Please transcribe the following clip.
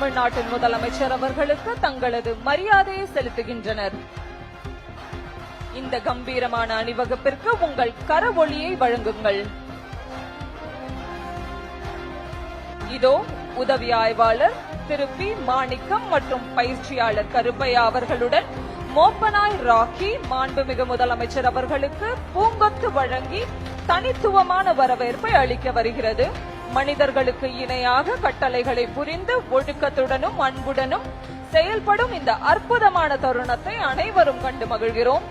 தமிழ்நாட்டின் முதலமைச்சர் அவர்களுக்கு தங்களது மரியாதையை செலுத்துகின்றனர். இந்த கம்பீரமான அணிவகுப்பிற்கு உங்கள் கரவொலியை வழங்குங்கள். இதோ உதவி ஆய்வாளர் திரு பி மாணிக்கம் மற்றும் பயிற்சியாளர் கருப்பையா அவர்களுடன் மோப்பனாய் ராக்கி மாண்புமிகு முதலமைச்சர் அவர்களுக்கு பூங்கொத்து வழங்கி தனித்துவமான வரவேற்பை அளிக்க வருகிறது. மனிதர்களுக்கு இணையாக கட்டளைகளை புரிந்து ஒழுக்கத்துடனும் அன்புடனும் செயல்படும் இந்த அற்புதமான தருணத்தை அனைவரும் கண்டு மகிழ்கிறோம்.